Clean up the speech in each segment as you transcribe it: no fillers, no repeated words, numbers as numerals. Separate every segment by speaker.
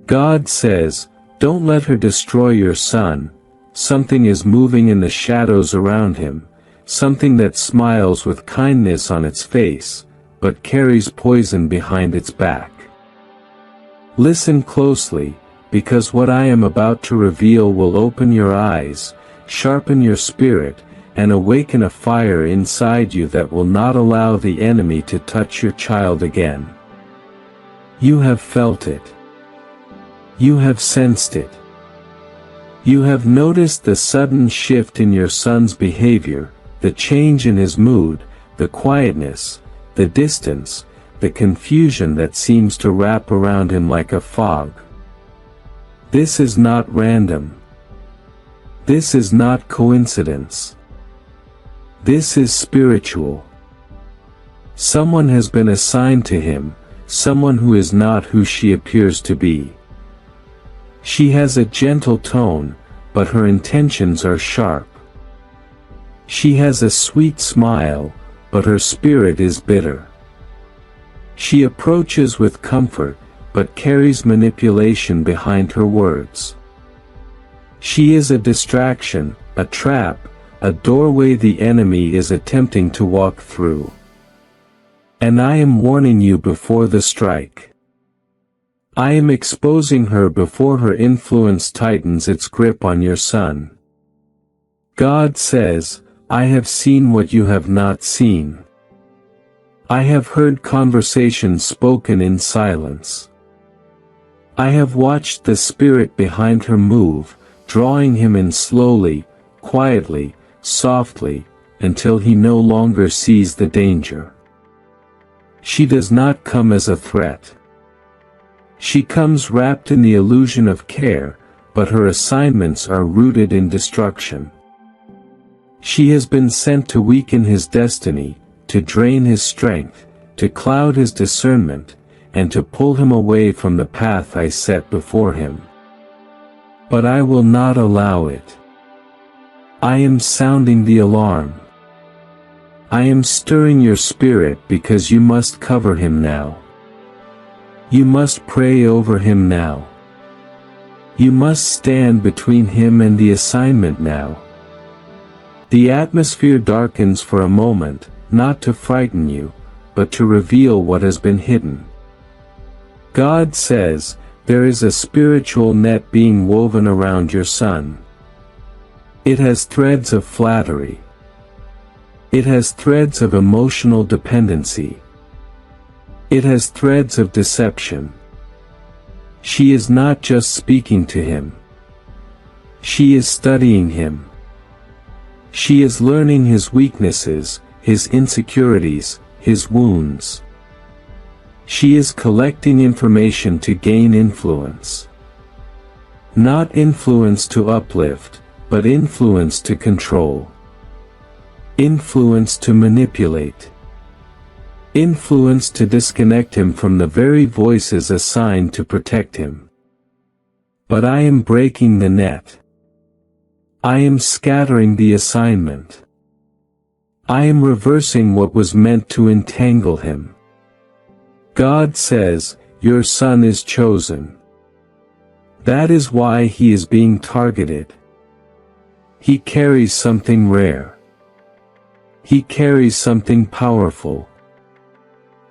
Speaker 1: God says, don't let her destroy your son. Something is moving in the shadows around him, something that smiles with kindness on its face, but carries poison behind its back. Listen closely, because what I am about to reveal will open your eyes, sharpen your spirit, and awaken a fire inside you that will not allow the enemy to touch your child again. You have felt it. You have sensed it. You have noticed the sudden shift in your son's behavior, the change in his mood, the quietness, the distance, the confusion that seems to wrap around him like a fog. This is not random. This is not coincidence. This is spiritual. Someone has been assigned to him, someone who is not who she appears to be. She has a gentle tone, but her intentions are sharp. She has a sweet smile, but her spirit is bitter. She approaches with comfort, but carries manipulation behind her words. She is a distraction, a trap, a doorway the enemy is attempting to walk through. And I am warning you before the strike. I am exposing her before her influence tightens its grip on your son. God says, I have seen what you have not seen. I have heard conversations spoken in silence. I have watched the spirit behind her move, drawing him in slowly, quietly, softly, until he no longer sees the danger. She does not come as a threat. She comes wrapped in the illusion of care, but her assignments are rooted in destruction. She has been sent to weaken his destiny, to drain his strength, to cloud his discernment, and to pull him away from the path I set before him. But I will not allow it. I am sounding the alarm. I am stirring your spirit because you must cover him now. You must pray over him now. You must stand between him and the assignment now. The atmosphere darkens for a moment, not to frighten you, but to reveal what has been hidden. God says, there is a spiritual net being woven around your son. It has threads of flattery. It has threads of emotional dependency. It has threads of deception. She is not just speaking to him. She is studying him. She is learning his weaknesses, his insecurities, his wounds. She is collecting information to gain influence. Not influence to uplift, but influence to control. Influence to manipulate. Influence to disconnect him from the very voices assigned to protect him. But I am breaking the net. I am scattering the assignment. I am reversing what was meant to entangle him. God says, your son is chosen. That is why he is being targeted. He carries something rare. He carries something powerful.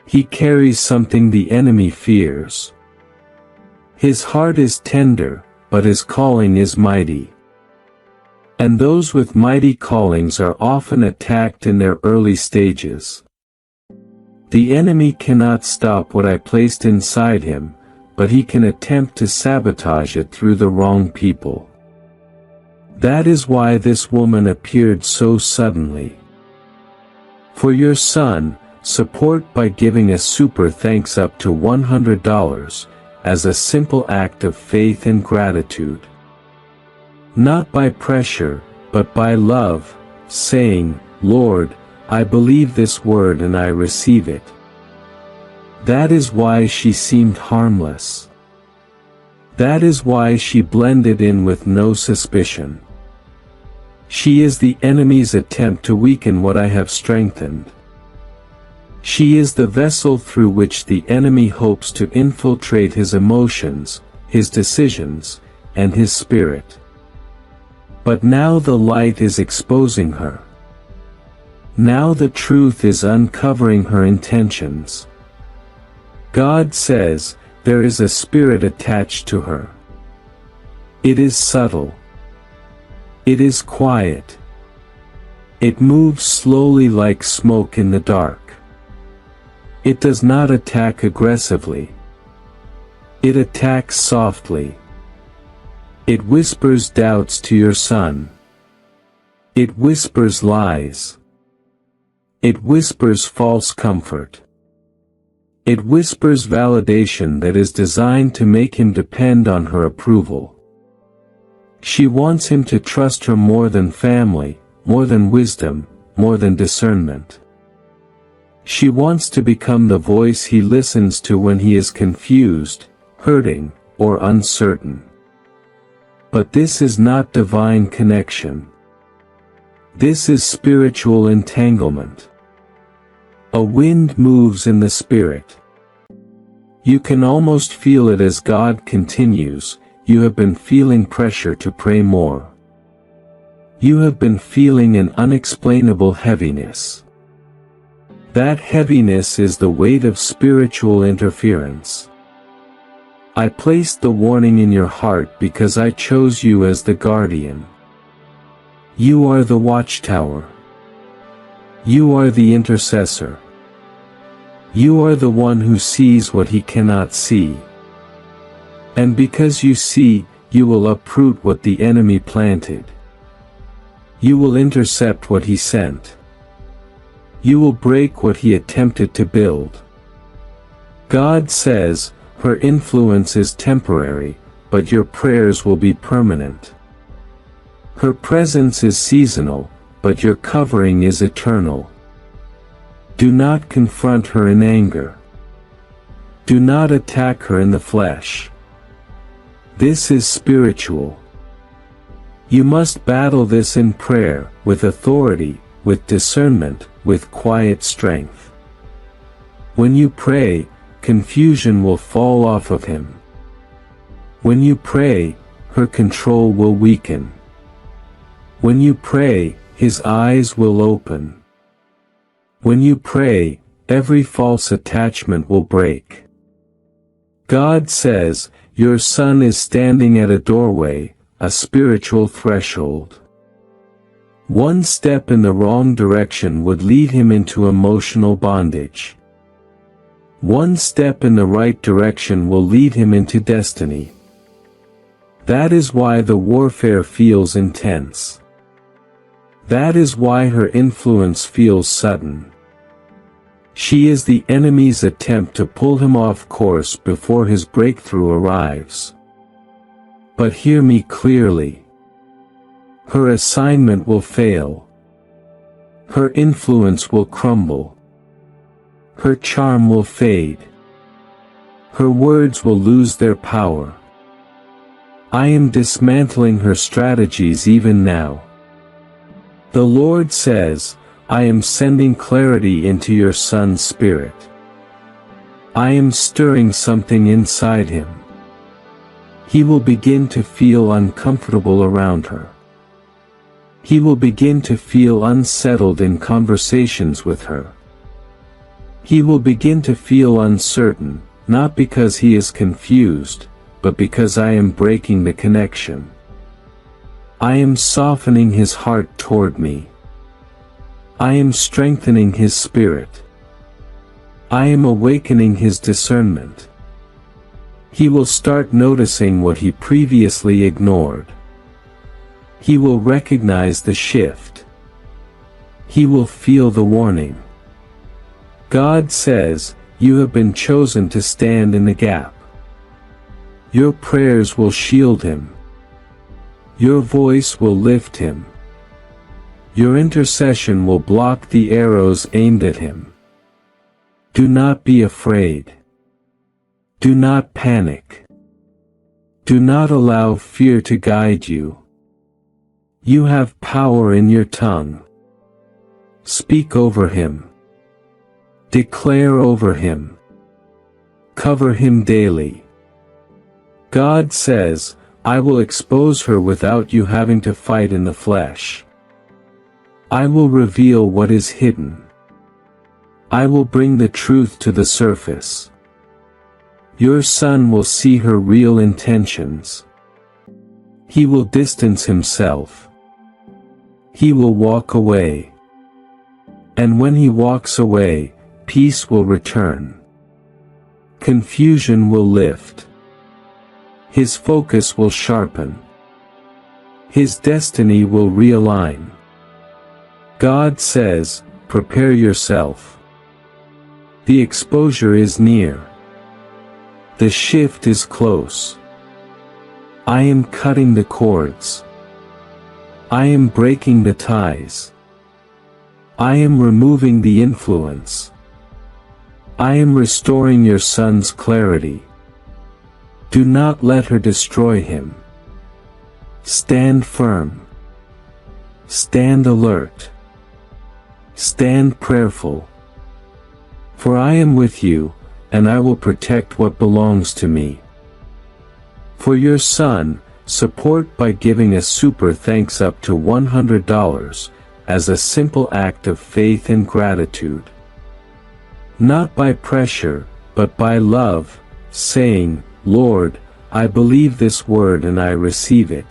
Speaker 1: He carries something the enemy fears. His heart is tender, but his calling is mighty. And those with mighty callings are often attacked in their early stages. The enemy cannot stop what I placed inside him, but he can attempt to sabotage it through the wrong people. That is why this woman appeared so suddenly. For your son, support by giving a super thanks up to $100, as a simple act of faith and gratitude. Not by pressure, but by love, saying, Lord, I believe this word and I receive it. That is why she seemed harmless. That is why she blended in with no suspicion. She is the enemy's attempt to weaken what I have strengthened. She is the vessel through which the enemy hopes to infiltrate his emotions, his decisions, and his spirit. But now the light is exposing her. Now the truth is uncovering her intentions. God says, there is a spirit attached to her. It is subtle. It is quiet. It moves slowly like smoke in the dark. It does not attack aggressively. It attacks softly. It whispers doubts to your son. It whispers lies. It whispers false comfort. It whispers validation that is designed to make him depend on her approval. She wants him to trust her more than family, more than wisdom, more than discernment. She wants to become the voice he listens to when he is confused, hurting, or uncertain. But this is not divine connection. This is spiritual entanglement. A wind moves in the spirit. You can almost feel it as God continues. You have been feeling pressure to pray more. You have been feeling an unexplainable heaviness. That heaviness is the weight of spiritual interference. I placed the warning in your heart because I chose you as the guardian. You are the watchtower. You are the intercessor. You are the one who sees what he cannot see. And because you see, you will uproot what the enemy planted. You will intercept what he sent. You will break what he attempted to build. God says, her influence is temporary, but your prayers will be permanent. Her presence is seasonal, but your covering is eternal. Do not confront her in anger. Do not attack her in the flesh. This is spiritual. You must battle this in prayer, with authority, with discernment, with quiet strength. When you pray, confusion will fall off of him. When you pray, her control will weaken. When you pray, his eyes will open. When you pray, every false attachment will break. God says, your son is standing at a doorway, a spiritual threshold. One step in the wrong direction would lead him into emotional bondage. One step in the right direction will lead him into destiny. That is why the warfare feels intense. That is why her influence feels sudden. She is the enemy's attempt to pull him off course before his breakthrough arrives. But hear me clearly. Her assignment will fail. Her influence will crumble. Her charm will fade. Her words will lose their power. I am dismantling her strategies even now. The Lord says, I am sending clarity into your son's spirit. I am stirring something inside him. He will begin to feel uncomfortable around her. He will begin to feel unsettled in conversations with her. He will begin to feel uncertain, not because he is confused, but because I am breaking the connection. I am softening his heart toward me. I am strengthening his spirit. I am awakening his discernment. He will start noticing what he previously ignored. He will recognize the shift. He will feel the warning. God says, you have been chosen to stand in the gap. Your prayers will shield him. Your voice will lift him. Your intercession will block the arrows aimed at him. Do not be afraid. Do not panic. Do not allow fear to guide you. You have power in your tongue. Speak over him. Declare over him. Cover him daily. God says, I will expose her without you having to fight in the flesh. I will reveal what is hidden. I will bring the truth to the surface. Your son will see her real intentions. He will distance himself. He will walk away. And when he walks away, peace will return. Confusion will lift. His focus will sharpen. His destiny will realign. God says, prepare yourself. The exposure is near. The shift is close. I am cutting the cords. I am breaking the ties. I am removing the influence. I am restoring your son's clarity. Do not let her destroy him. Stand firm. Stand alert. Stand prayerful. For I am with you, and I will protect what belongs to me. For your son, support by giving a super thanks up to $100, as a simple act of faith and gratitude. Not by pressure, but by love, saying, Lord, I believe this word and I receive it.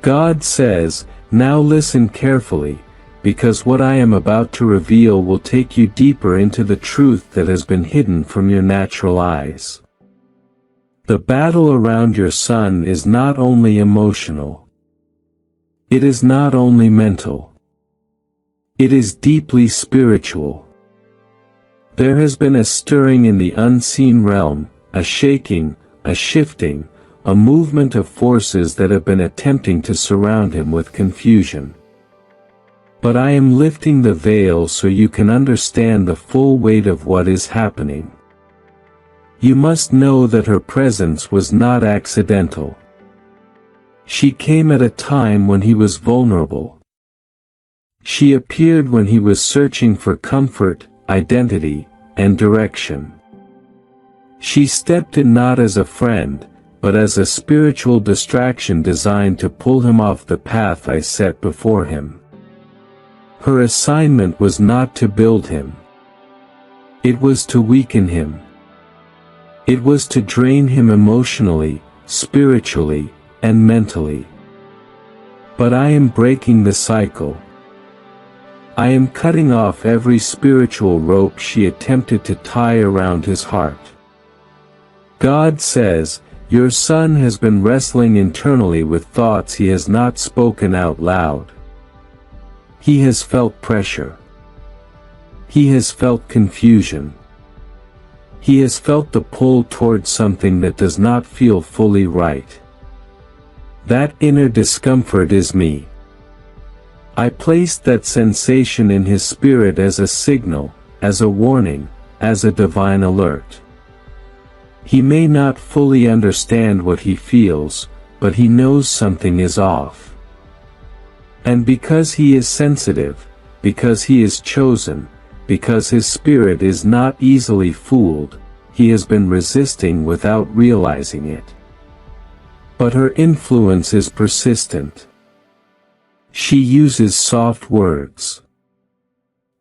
Speaker 1: God says, now listen carefully, because what I am about to reveal will take you deeper into the truth that has been hidden from your natural eyes. The battle around your son is not only emotional. It is not only mental. It is deeply spiritual. There has been a stirring in the unseen realm, a shaking, a shifting, a movement of forces that have been attempting to surround him with confusion. But I am lifting the veil so you can understand the full weight of what is happening. You must know that her presence was not accidental. She came at a time when he was vulnerable. She appeared when he was searching for comfort, identity, and direction. She stepped in not as a friend, but as a spiritual distraction designed to pull him off the path I set before him. Her assignment was not to build him. It was to weaken him. It was to drain him emotionally, spiritually, and mentally. But I am breaking the cycle. I am cutting off every spiritual rope she attempted to tie around his heart. God says, your son has been wrestling internally with thoughts he has not spoken out loud. He has felt pressure. He has felt confusion. He has felt the pull towards something that does not feel fully right. That inner discomfort is me. I placed that sensation in his spirit as a signal, as a warning, as a divine alert. He may not fully understand what he feels, but he knows something is off. And because he is sensitive, because he is chosen, because his spirit is not easily fooled, he has been resisting without realizing it. But her influence is persistent. She uses soft words.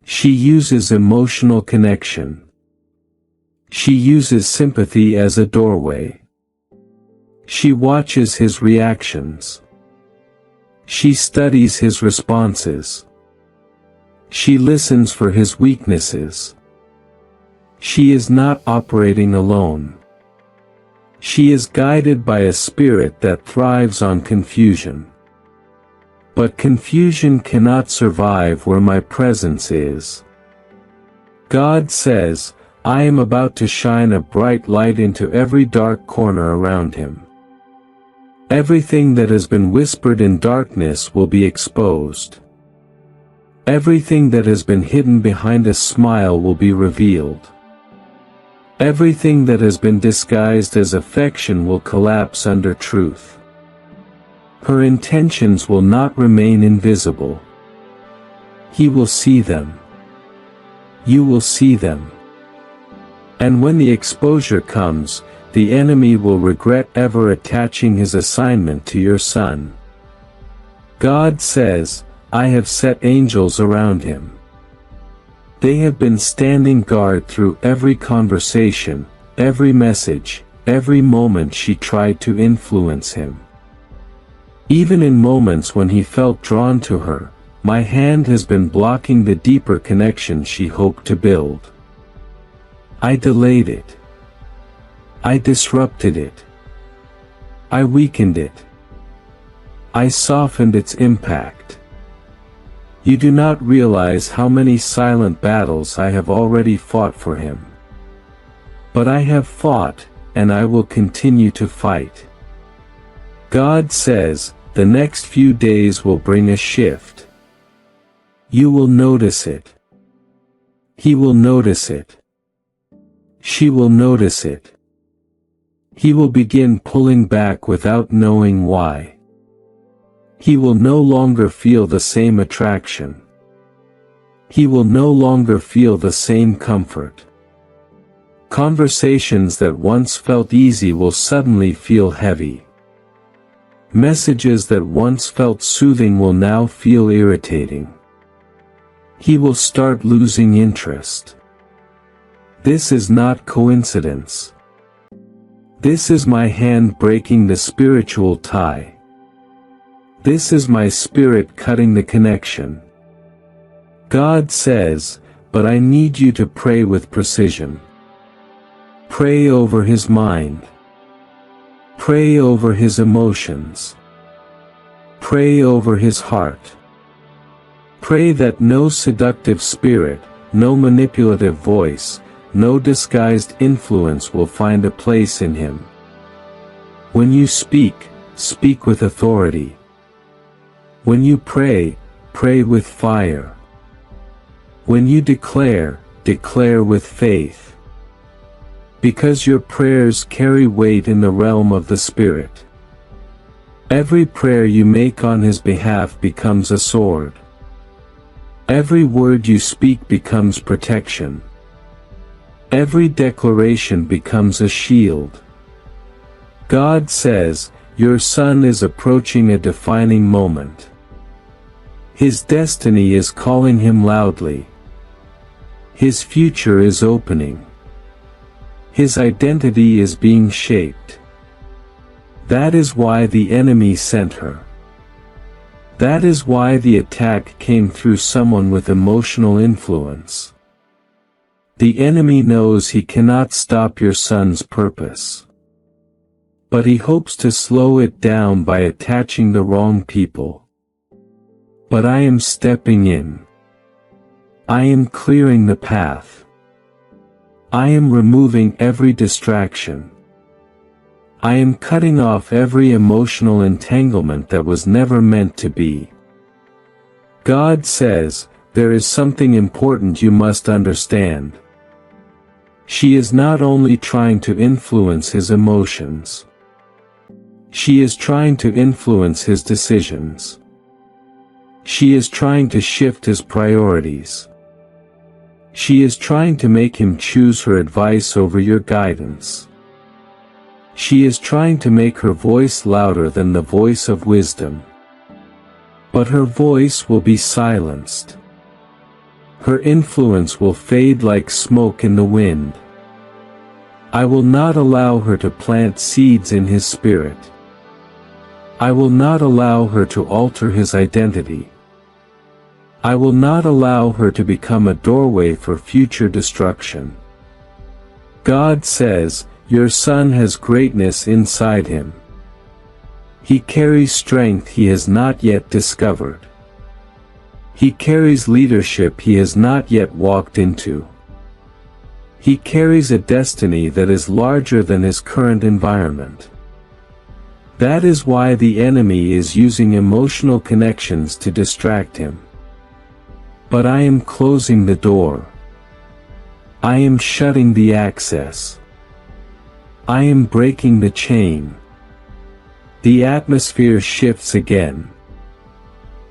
Speaker 1: She uses emotional connection. She uses sympathy as a doorway. She watches his reactions. She studies his responses. She listens for his weaknesses. She is not operating alone. She is guided by a spirit that thrives on confusion. But confusion cannot survive where my presence is. God says, I am about to shine a bright light into every dark corner around him. Everything that has been whispered in darkness will be exposed. Everything that has been hidden behind a smile will be revealed. Everything that has been disguised as affection will collapse under truth. Her intentions will not remain invisible. He will see them. You will see them. And when the exposure comes, the enemy will regret ever attaching his assignment to your son. God says, I have set angels around him. They have been standing guard through every conversation, every message, every moment she tried to influence him. Even in moments when he felt drawn to her, my hand has been blocking the deeper connection she hoped to build. I delayed it. I disrupted it. I weakened it. I softened its impact. You do not realize how many silent battles I have already fought for him. But I have fought, and I will continue to fight. God says, the next few days will bring a shift. You will notice it. He will notice it. She will notice it. He will begin pulling back without knowing why. He will no longer feel the same attraction. He will no longer feel the same comfort. Conversations that once felt easy will suddenly feel heavy. Messages that once felt soothing will now feel irritating. He will start losing interest. This is not coincidence. This is my hand breaking the spiritual tie. This is my spirit cutting the connection. God says, but I need you to pray with precision. Pray over his mind. Pray over his emotions. Pray over his heart. Pray that no seductive spirit, no manipulative voice, no disguised influence will find a place in him. When you speak, speak with authority. When you pray, pray with fire. When you declare, declare with faith. Because your prayers carry weight in the realm of the Spirit. Every prayer you make on his behalf becomes a sword. Every word you speak becomes protection. Every declaration becomes a shield. God says, your son is approaching a defining moment. His destiny is calling him loudly. His future is opening. His identity is being shaped. That is why the enemy sent her. That is why the attack came through someone with emotional influence. The enemy knows he cannot stop your son's purpose. But he hopes to slow it down by attaching the wrong people. But I am stepping in. I am clearing the path. I am removing every distraction. I am cutting off every emotional entanglement that was never meant to be. God says, there is something important you must understand. She is not only trying to influence his emotions. She is trying to influence his decisions. She is trying to shift his priorities. She is trying to make him choose her advice over your guidance. She is trying to make her voice louder than the voice of wisdom. But her voice will be silenced. Her influence will fade like smoke in the wind. I will not allow her to plant seeds in his spirit. I will not allow her to alter his identity. I will not allow her to become a doorway for future destruction. God says, your son has greatness inside him. He carries strength he has not yet discovered. He carries leadership he has not yet walked into. He carries a destiny that is larger than his current environment. That is why the enemy is using emotional connections to distract him. But I am closing the door. I am shutting the access. I am breaking the chain. The atmosphere shifts again.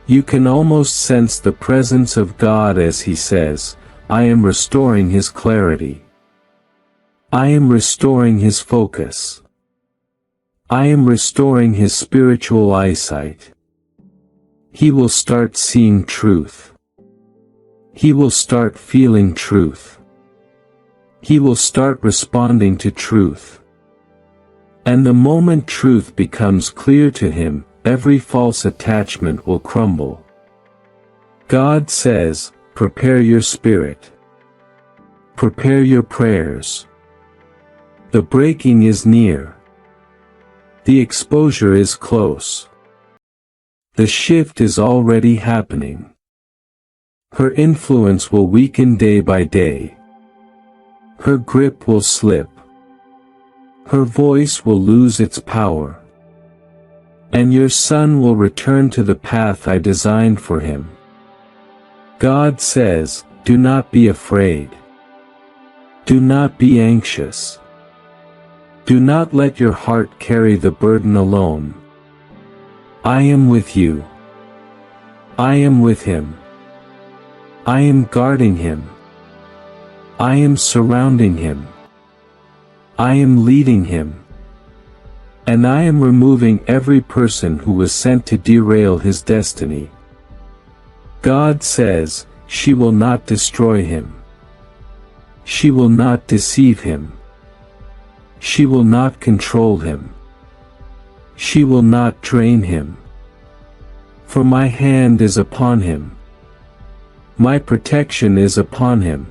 Speaker 1: You can almost sense the presence of God as he says, I am restoring his clarity. I am restoring his focus. I am restoring his spiritual eyesight. He will start seeing truth. He will start feeling truth. He will start responding to truth. And the moment truth becomes clear to him, every false attachment will crumble. God says, prepare your spirit. Prepare your prayers. The breaking is near. The exposure is close. The shift is already happening. Her influence will weaken day by day. Her grip will slip. Her voice will lose its power. And your son will return to the path I designed for him. God says, do not be afraid. Do not be anxious. Do not let your heart carry the burden alone. I am with you. I am with him. I am guarding him. I am surrounding him. I am leading him. And I am removing every person who was sent to derail his destiny. God says, she will not destroy him. She will not deceive him. She will not control him. She will not drain him. For my hand is upon him. My protection is upon him.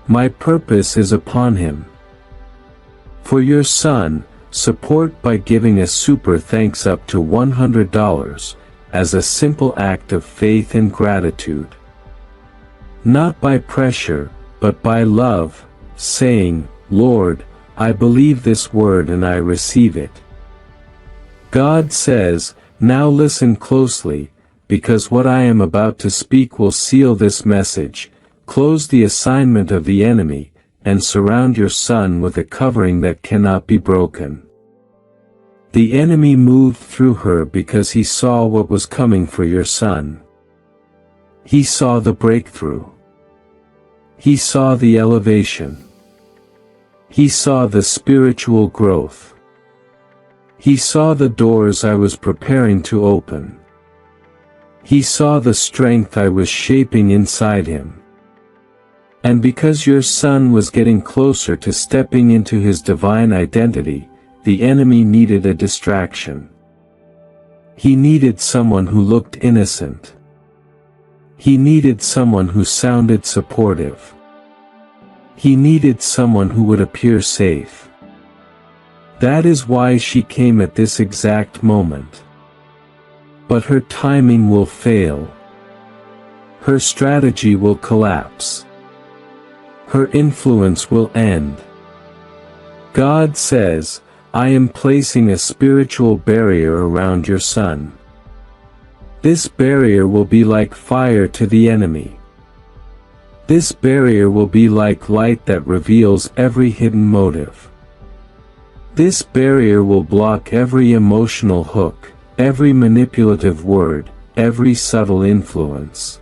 Speaker 1: My purpose is upon him. For your son, support by giving a super thanks up to $100, as a simple act of faith and gratitude. Not by pressure, but by love, saying, Lord, I believe this word and I receive it. God says, now listen closely, because what I am about to speak will seal this message. Close the assignment of the enemy, and surround your son with a covering that cannot be broken. The enemy moved through her because he saw what was coming for your son. He saw the breakthrough. He saw the elevation. He saw the spiritual growth. He saw the doors I was preparing to open. He saw the strength I was shaping inside him. And because your son was getting closer to stepping into his divine identity, the enemy needed a distraction. He needed someone who looked innocent. He needed someone who sounded supportive. He needed someone who would appear safe. That is why she came at this exact moment. But her timing will fail. Her strategy will collapse. Her influence will end. God says, I am placing a spiritual barrier around your son. This barrier will be like fire to the enemy. This barrier will be like light that reveals every hidden motive. This barrier will block every emotional hook, every manipulative word, every subtle influence.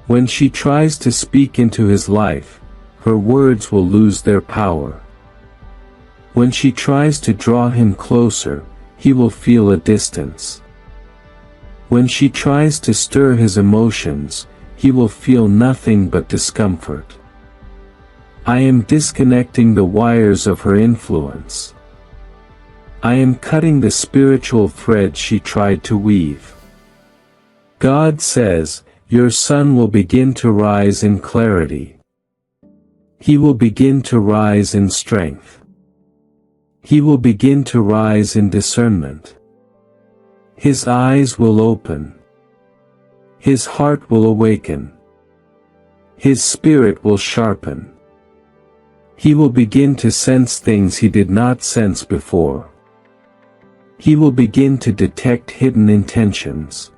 Speaker 1: When she tries to speak into his life, her words will lose their power. When she tries to draw him closer, he will feel a distance. When she tries to stir his emotions, he will feel nothing but discomfort. I am disconnecting the wires of her influence. I am cutting the spiritual thread she tried to weave. God says, your son will begin to rise in clarity. He will begin to rise in strength. He will begin to rise in discernment. His eyes will open. His heart will awaken. His spirit will sharpen. He will begin to sense things he did not sense before. He will begin to detect hidden intentions.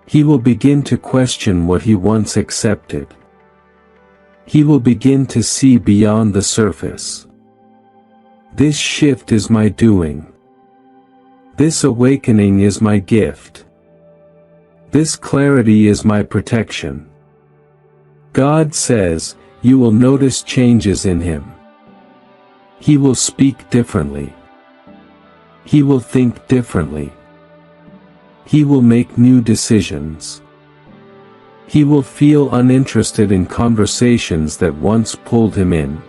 Speaker 1: He will begin to question what he once accepted. He will begin to see beyond the surface. This shift is my doing. This awakening is my gift. This clarity is my protection. God says, you will notice changes in him. He will speak differently. He will think differently. He will make new decisions. He will feel uninterested in conversations that once pulled him in.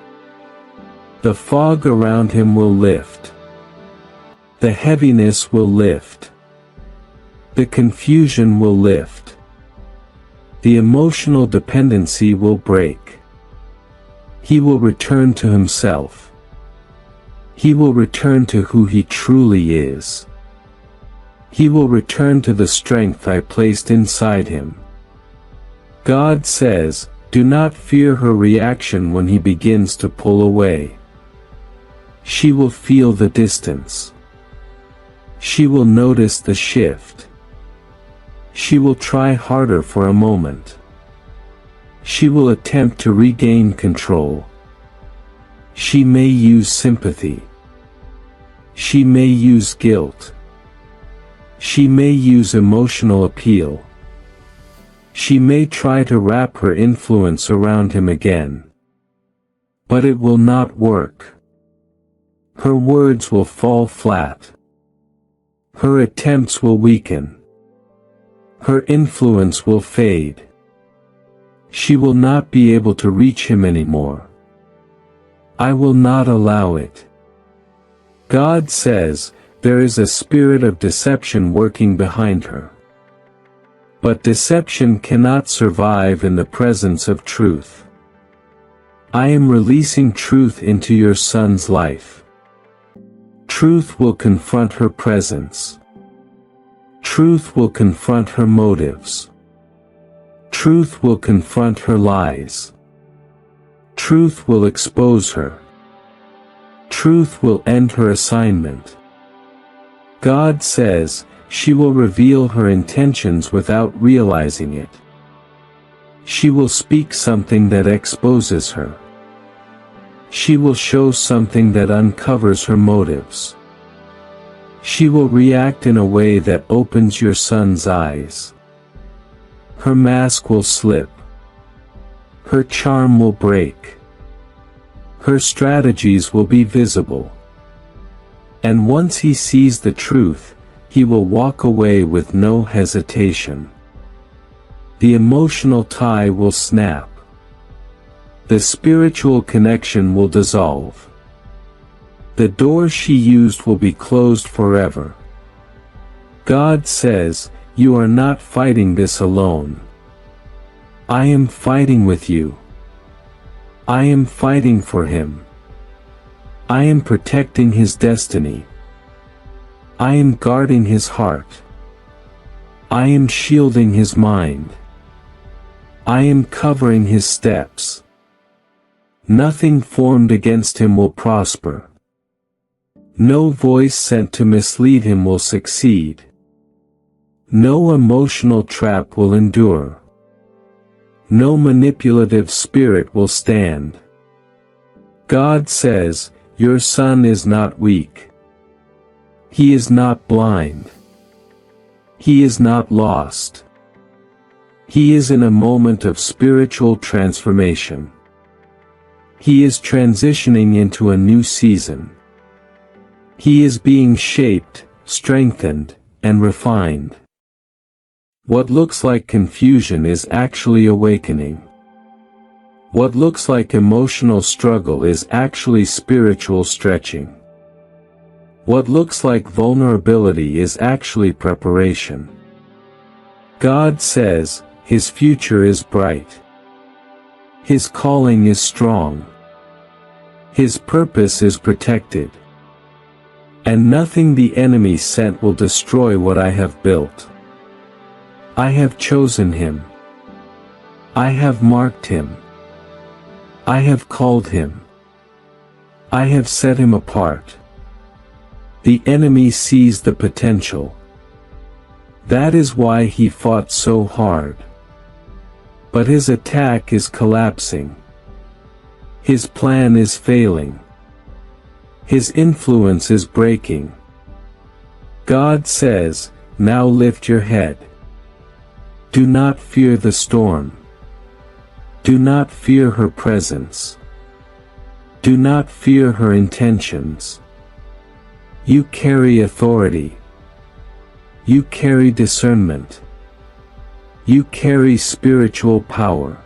Speaker 1: The fog around him will lift. The heaviness will lift. The confusion will lift. The emotional dependency will break. He will return to himself. He will return to who he truly is. He will return to the strength I placed inside him. God says, do not fear her reaction when he begins to pull away. She will feel the distance. She will notice the shift. She will try harder for a moment. She will attempt to regain control. She may use sympathy. She may use guilt. She may use emotional appeal. She may try to wrap her influence around him again. But it will not work. Her words will fall flat. Her attempts will weaken. Her influence will fade. She will not be able to reach him anymore. I will not allow it. God says, there is a spirit of deception working behind her. But deception cannot survive in the presence of truth. I am releasing truth into your son's life. Truth will confront her presence. Truth will confront her motives. Truth will confront her lies. Truth will expose her. Truth will end her assignment. God says, she will reveal her intentions without realizing it. She will speak something that exposes her. She will show something that uncovers her motives. She will react in a way that opens your son's eyes. Her mask will slip. Her charm will break. Her strategies will be visible. And once he sees the truth, he will walk away with no hesitation. The emotional tie will snap. The spiritual connection will dissolve. The door she used will be closed forever. God says, you are not fighting this alone. I am fighting with you. I am fighting for him. I am protecting his destiny. I am guarding his heart. I am shielding his mind. I am covering his steps. Nothing formed against him will prosper. No voice sent to mislead him will succeed. No emotional trap will endure. No manipulative spirit will stand. God says, your son is not weak. He is not blind. He is not lost. He is in a moment of spiritual transformation. He is transitioning into a new season. He is being shaped, strengthened, and refined. What looks like confusion is actually awakening. What looks like emotional struggle is actually spiritual stretching. What looks like vulnerability is actually preparation. God says, his future is bright. His calling is strong. His purpose is protected. And nothing the enemy sent will destroy what I have built. I have chosen him. I have marked him. I have called him. I have set him apart. The enemy sees the potential. That is why he fought so hard. But his attack is collapsing. His plan is failing. His influence is breaking. God says, now lift your head. Do not fear the storm. Do not fear her presence. Do not fear her intentions. You carry authority. You carry discernment. You carry spiritual power.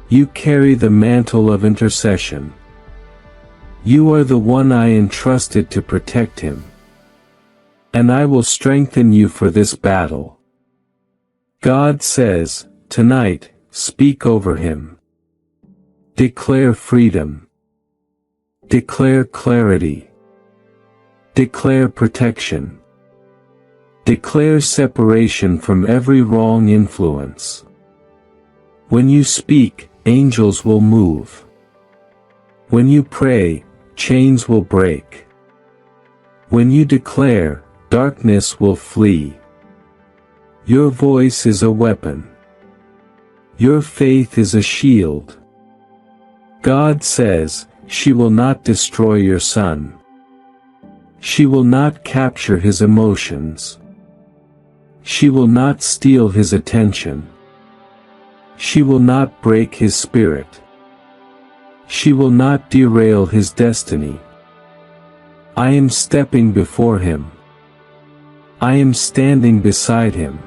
Speaker 1: You carry the mantle of intercession. You are the one I entrusted to protect him. And I will strengthen you for this battle. God says, tonight, speak over him. Declare freedom. Declare clarity. Declare protection. Declare separation from every wrong influence. When you speak, angels will move. When you pray, chains will break. When you declare, darkness will flee. Your voice is a weapon. Your faith is a shield. God says, she will not destroy your son. She will not capture his emotions. She will not steal his attention. She will not break his spirit. She will not derail his destiny. I am stepping before him. I am standing beside him.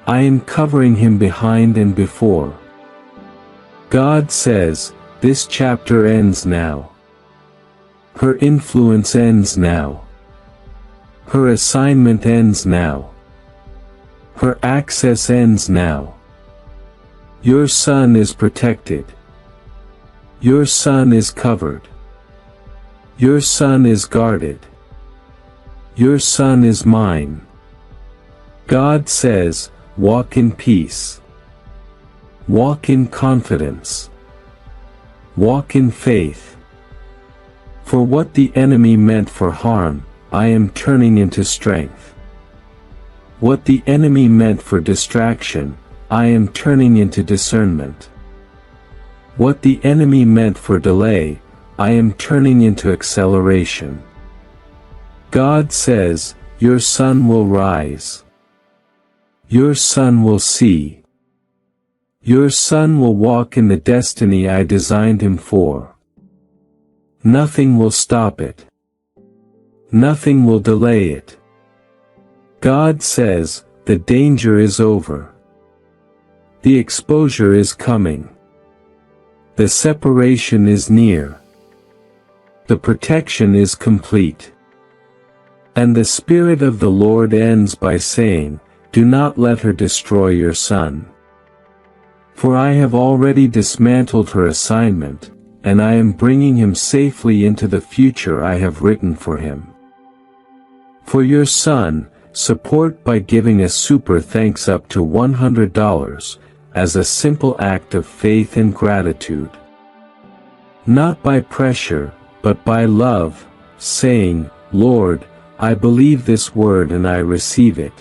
Speaker 1: I am covering him behind and before. God says, this chapter ends now. Her influence ends now. Her assignment ends now. Her access ends now. Your son is protected. Your son is covered. Your son is guarded. Your son is mine. God says, walk in peace. Walk in confidence. Walk in faith. For what the enemy meant for harm, I am turning into strength. What the enemy meant for distraction, I am turning into discernment. What the enemy meant for delay, I am turning into acceleration. God says, your son will rise. Your son will see. Your son will walk in the destiny I designed him for. Nothing will stop it. Nothing will delay it. God says, the danger is over. The exposure is coming. The separation is near. The protection is complete. And the Spirit of the Lord ends by saying, do not let her destroy your son. For I have already dismantled her assignment, and I am bringing him safely into the future I have written for him. For your son, support by giving a super thanks up to $100, as a simple act of faith and gratitude. Not by pressure, but by love, saying, Lord, I believe this word and I receive it.